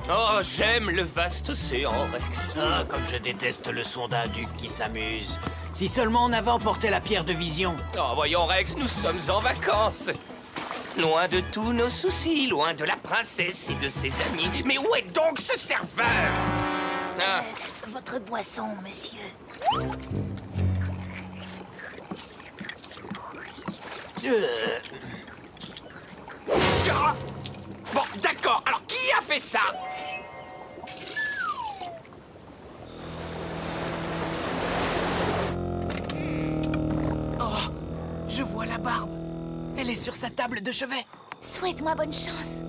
Oh, j'aime le vaste océan, Rex. Ah, comme je déteste le son d'un duc qui s'amuse. Si seulement on avait emporté la pierre de vision. Oh, voyons, Rex, nous sommes en vacances. Loin de tous nos soucis, loin de la princesse et de ses amis. Mais où est donc ce serveur? Votre boisson, monsieur. Bon, d'accord. Alors, qui a fait ça? Oh, je vois la barbe. Elle est sur sa table de chevet. Souhaite-moi bonne chance.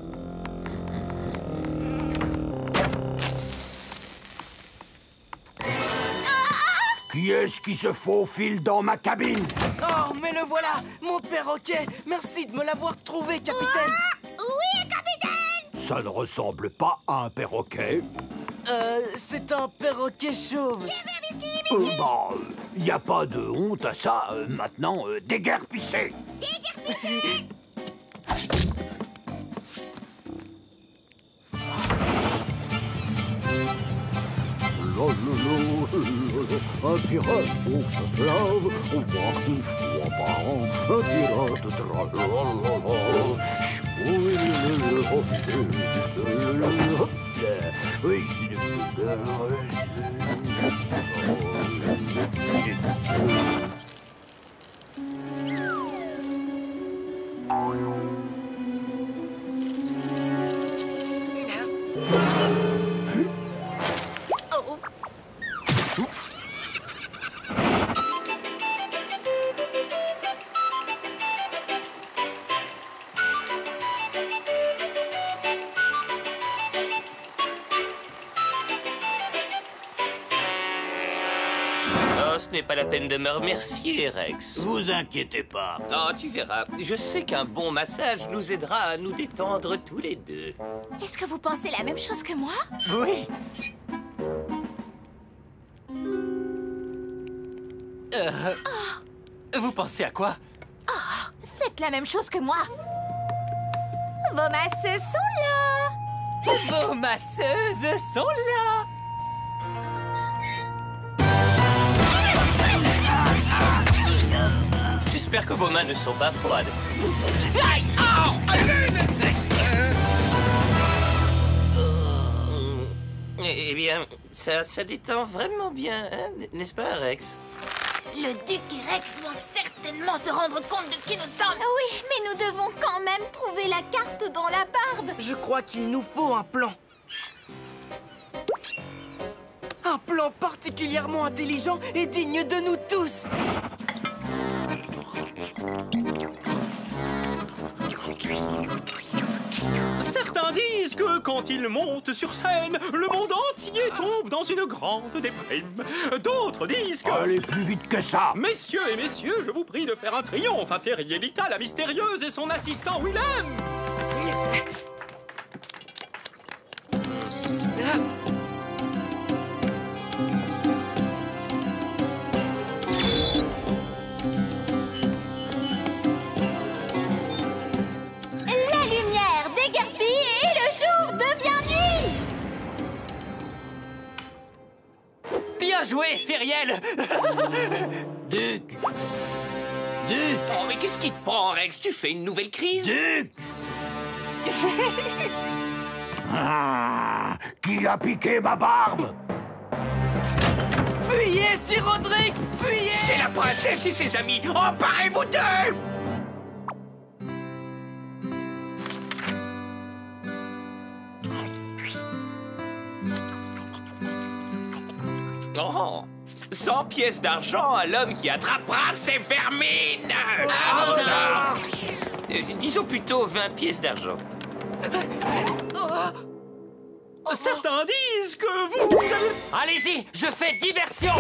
Qui est-ce qui se faufile dans ma cabine? Oh, mais le voilà, mon perroquet. Merci de me l'avoir trouvé, capitaine. Oui, capitaine. Ça ne ressemble pas à un perroquet. C'est un perroquet chauve. Bah, y a pas de honte à ça. Maintenant, déguerpissez. Un pirate pour sa slave, on voit une fois par an. Un pirate, Ce n'est pas la peine de me remercier, Rex. Vous inquiétez pas. Oh, tu verras. Je sais qu'un bon massage nous aidera à nous détendre tous les deux. Est-ce que vous pensez la même chose que moi? Oui. Vous pensez à quoi? Oh, faites la même chose que moi. Vos masseuses sont là. Vos masseuses sont là. J'espère que vos mains ne sont pas froides. Eh bien, ça détend vraiment bien, hein, n'est-ce pas, Rex? Le Duc et Rex vont certainement se rendre compte de qui nous sommes. Oui, mais nous devons quand même trouver la carte dans la barbe. Je crois qu'il nous faut un plan. Un plan particulièrement intelligent et digne de nous tous. Certains disent que quand ils montent sur scène, le monde entier tombe dans une grande déprime. D'autres disent que... Allez plus vite que ça. Messieurs et messieurs, je vous prie de faire un triomphe à Ferielita, la mystérieuse, et son assistant Willem. Bien joué, Feriel. Duc. Oh, mais qu'est-ce qui te prend, Rex? Tu fais une nouvelle crise? Duc. Qui a piqué ma barbe? Fuyez, Sir Roderick! Fuyez! C'est la princesse et ses amis! Emparez-vous d'eux! Oh, 100 pièces d'argent à l'homme qui attrapera ces vermines! Disons plutôt 20 pièces d'argent. Certains disent que vous... Allez-y, je fais diversion.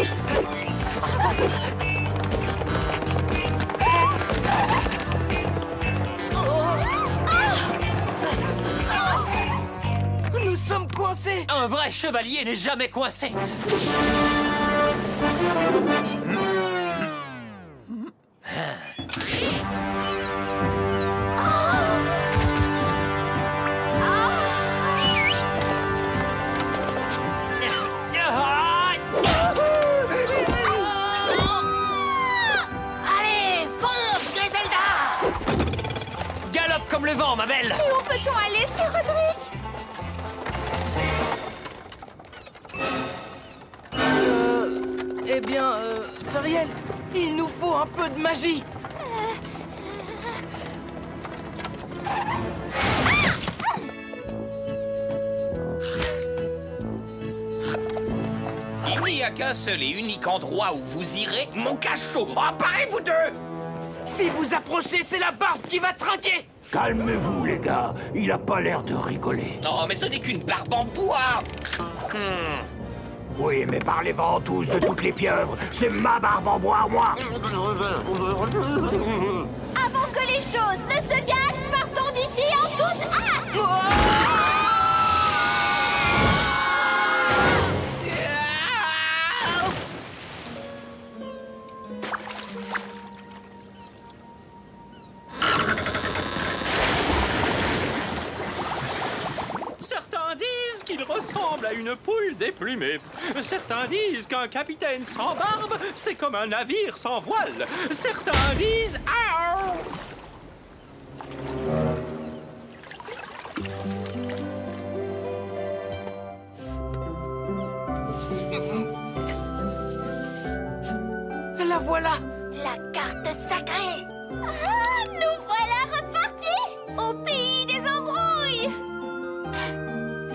Nous sommes coincés. Un vrai chevalier n'est jamais coincé. Allez, fonce, Griselda! Galope comme le vent, ma belle. Et où peut-on aller, Sir Roderick? Eh bien, Feriel, il nous faut un peu de magie. Il n'y a qu'un seul et unique endroit où vous irez, mon cachot! Emparez-vous d'eux! Si vous approchez, c'est la barbe qui va trinquer. Calmez-vous, les gars. Il a pas l'air de rigoler. Oh, mais ce n'est qu'une barbe en bois! Oui, mais par les ventouses de toutes les pieuvres, c'est ma barbe en bois, moi. Avant que les choses ne se gâtent, partons d'ici en toute hâte. Certains disent qu'il ressemble à une poule déplumée. Certains disent qu'un capitaine sans barbe, c'est comme un navire sans voile. Certains disent... voilà! La carte sacrée! Ah, nous voilà repartis au pays des embrouilles!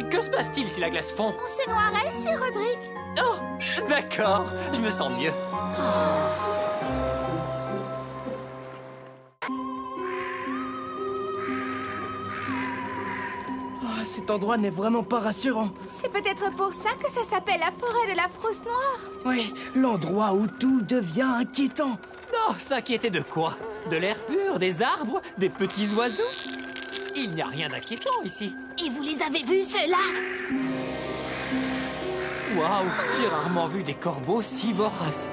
Que se passe-t-il si la glace fond? On se noirait, Sir Roderick. Oh, d'accord, je me sens mieux. Ah, cet endroit n'est vraiment pas rassurant. C'est peut-être pour ça que ça s'appelle la forêt de la frousse noire. Oui, l'endroit où tout devient inquiétant. Oh, s'inquiéter de quoi? De l'air pur, des arbres, des petits oiseaux? Il n'y a rien d'inquiétant ici. Et vous les avez vus, ceux-là? Waouh, j'ai rarement vu des corbeaux si voraces.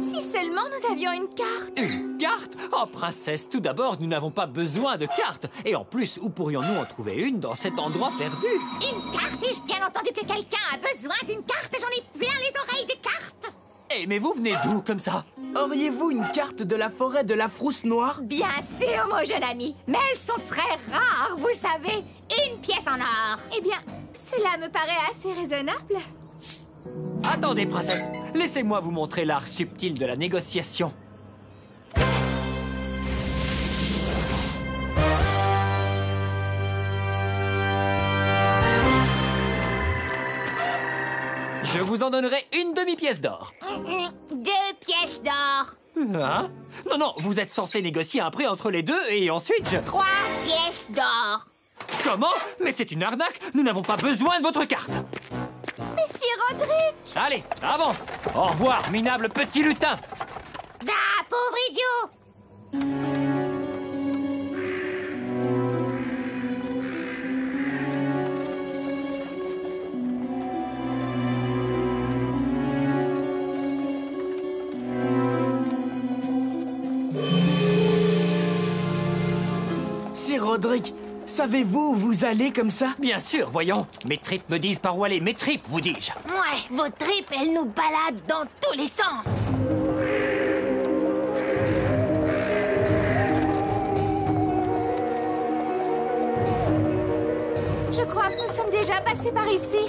Si seulement nous avions une carte. Une carte? Oh, princesse, tout d'abord, nous n'avons pas besoin de carte. Et en plus, où pourrions-nous en trouver une dans cet endroit perdu? Une carte? Ai-je bien entendu que quelqu'un a besoin d'une carte? J'en ai plein les oreilles des cartes. Eh, mais vous venez d'où, comme ça? Auriez-vous une carte de la forêt de la frousse noire? Bien sûr, mon jeune ami. Mais elles sont très rares, vous savez. Une pièce en or. Eh bien, cela me paraît assez raisonnable. Attendez, princesse. Laissez-moi vous montrer l'art subtil de la négociation. Je vous en donnerai une demi-pièce d'or. 2 pièces d'or. Hein? Non, non, vous êtes censé négocier un prix entre les deux et ensuite je... 3 pièces d'or. Comment? Mais c'est une arnaque. Nous n'avons pas besoin de votre carte. Mais Sir Roderick! Allez, avance. Au revoir, minable petit lutin. Ah, pauvre idiot. Sir Roderick, savez-vous où vous allez comme ça? Bien sûr, voyons. Mes tripes me disent par où aller. Mes tripes, vous dis-je. Ouais, vos tripes, elles nous baladent dans tous les sens. Je crois que nous sommes déjà passés par ici.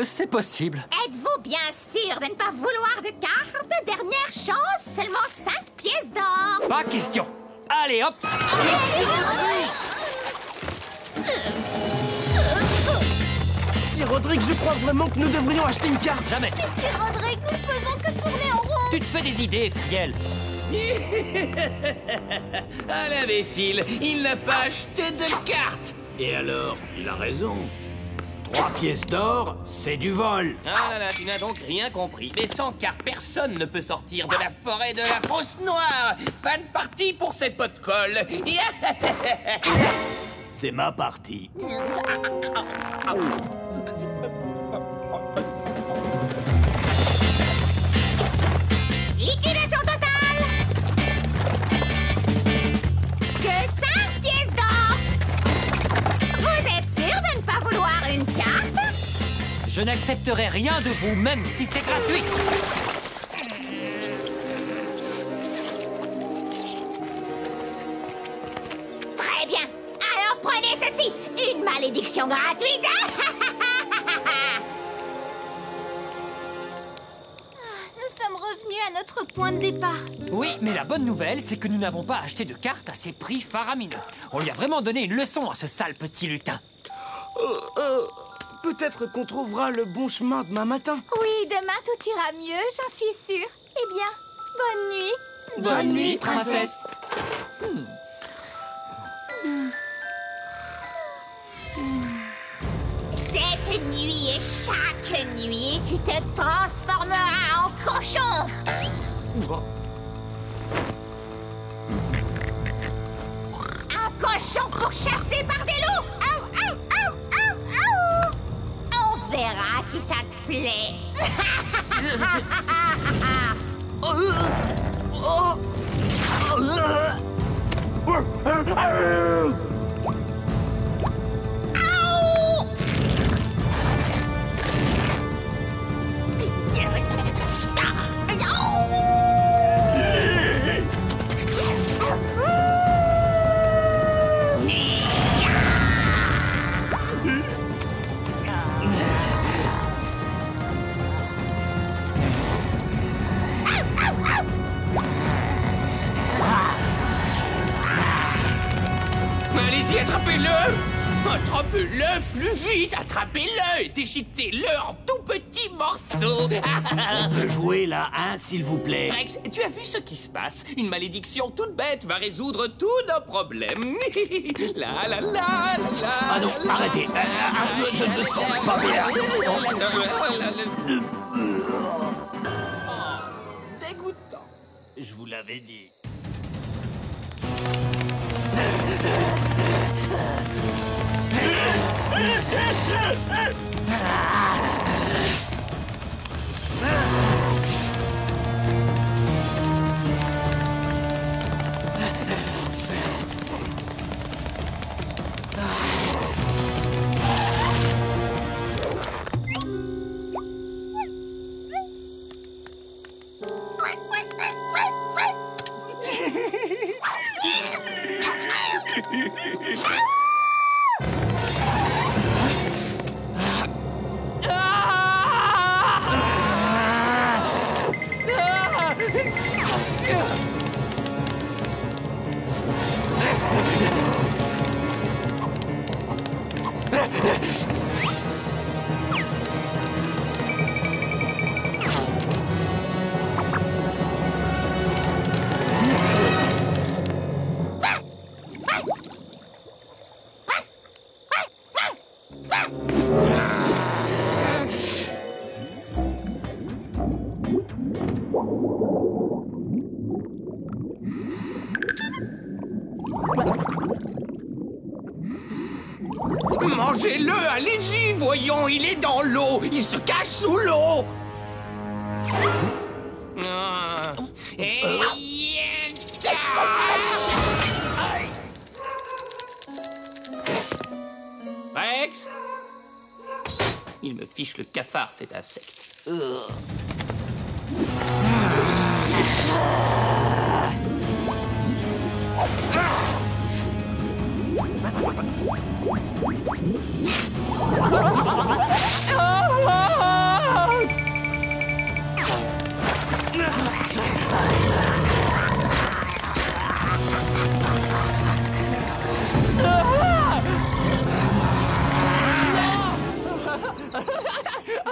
C'est possible. Êtes-vous bien sûr de ne pas vouloir de carte? Dernière chance, seulement 5 pièces d'or. Pas question. Allez, hop. Sir Roderick, je crois vraiment que nous devrions acheter une carte. Jamais. Mais Sir Roderick, nous ne faisons que tourner en rond. Tu te fais des idées, Friel. Ah, l'imbécile, il n'a pas acheté de carte. Et alors, il a raison. 3 pièces d'or, c'est du vol. Ah là là, tu n'as donc rien compris. Mais sans carte, personne ne peut sortir de la forêt de la frousse noire. Fan partie pour ces pots de colle. C'est ma partie. Liquidation totale. Que 5 pièces d'or. Vous êtes sûr de ne pas vouloir une carte? Je n'accepterai rien de vous, même si c'est gratuit. Très bien. Alors prenez ceci. Une malédiction gratuite. Nous sommes revenus à notre point de départ. Oui, mais la bonne nouvelle, c'est que nous n'avons pas acheté de carte à ces prix faramineux. On lui a vraiment donné une leçon à ce sale petit lutin. Peut-être qu'on trouvera le bon chemin demain matin. Oui, demain tout ira mieux, j'en suis sûre. Eh bien, bonne nuit. Bonne nuit, princesse. Cette nuit et chaque nuit, tu te transformeras en cochon. Un cochon pour chasser par des loups. Au, au, au, au, au. On verra si ça te plaît. Allez-y, attrapez-le! Attrapez-le plus vite! Attrapez-le et déchiquetez-le en tout petits morceaux! On peut jouer là, hein, s'il vous plaît? Rex, tu as vu ce qui se passe? Une malédiction toute bête va résoudre tous nos problèmes. La la la la. Ah non, arrêtez. Je ne me sens pas bien. Dégoûtant. Je vous l'avais dit. Mangez-le, allez-y, voyons, il est dans l'eau, il se cache sous l'eau. Rex, il me fiche le cafard, cet insecte.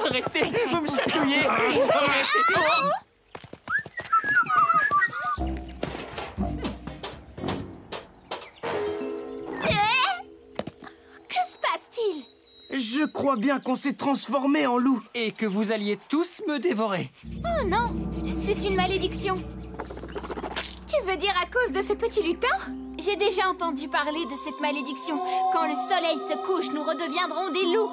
Arrêtez, vous me chatouillez. Arrêtez. Que se passe-t-il? Je crois bien qu'on s'est transformé en loup. Et que vous alliez tous me dévorer. Oh non, c'est une malédiction. Tu veux dire à cause de ce petit lutin? J'ai déjà entendu parler de cette malédiction. Quand le soleil se couche, nous redeviendrons des loups.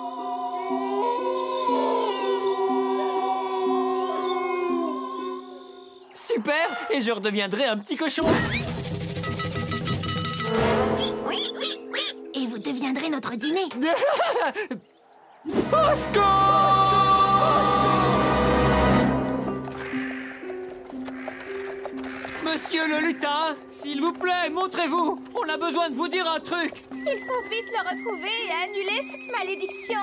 Super, et je redeviendrai un petit cochon. Et vous deviendrez notre dîner. Au secours! Monsieur le lutin, s'il vous plaît, montrez-vous. On a besoin de vous dire un truc. Il faut vite le retrouver et annuler cette malédiction.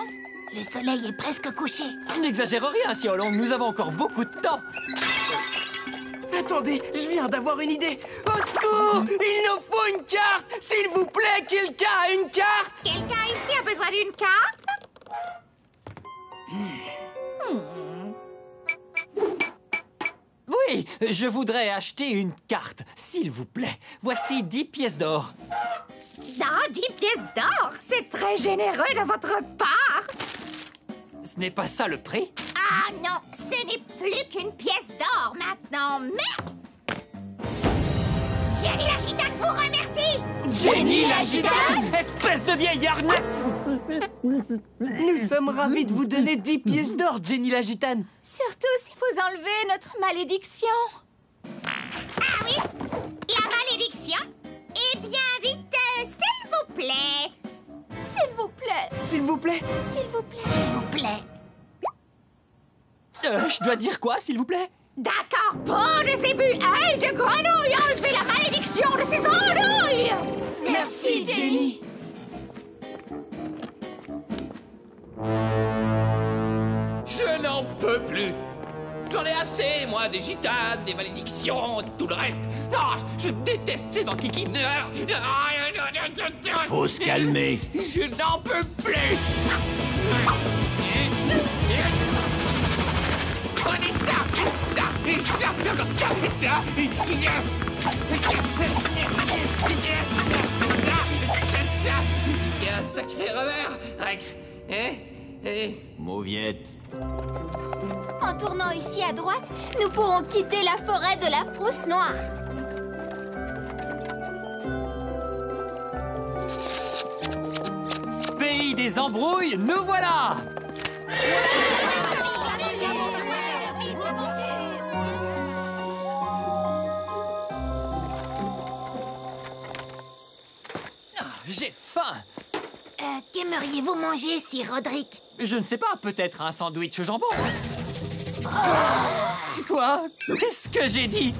Le soleil est presque couché. N'exagère rien, Siolong, nous avons encore beaucoup de temps. Attendez, je viens d'avoir une idée. Au secours! Il nous faut une carte! S'il vous plaît, quelqu'un a une carte? Quelqu'un ici a besoin d'une carte? Oui, je voudrais acheter une carte, s'il vous plaît. Voici 10 pièces d'or. Ah, 10 pièces d'or! C'est très généreux de votre part! Ce n'est pas ça le prix? Ah non, ce n'est plus qu'une pièce d'or maintenant, mais... Jenny la Gitane vous remercie! Jenny la Gitane? Espèce de vieille arnaque! Nous sommes ravis de vous donner 10 pièces d'or, Jenny la Gitane. Surtout si vous enlevez notre malédiction. Ah oui, la malédiction? Eh bien, dites, s'il vous plaît. S'il vous plaît. S'il vous plaît. S'il vous plaît. S'il vous plaît. Je dois dire quoi, s'il vous plaît? D'accord, pas de ces buées de grenouilles! Enlevez la malédiction de ces andouilles! Merci, Jenny. Je n'en peux plus. J'en ai assez, moi, des gitanes, des malédictions, tout le reste. Non, je déteste ces enquiquineurs. Faut se calmer. Je n'en peux plus. Prenez ça, T'es un sacré revers, Rex. Mauviette. En tournant ici à droite, nous pourrons quitter la forêt de la frousse noire. Pays des embrouilles, nous voilà! J'ai faim! Qu'aimeriez-vous manger, Sir Roderick? Je ne sais pas, peut-être un sandwich au jambon? Quoi? Qu'est-ce que j'ai dit?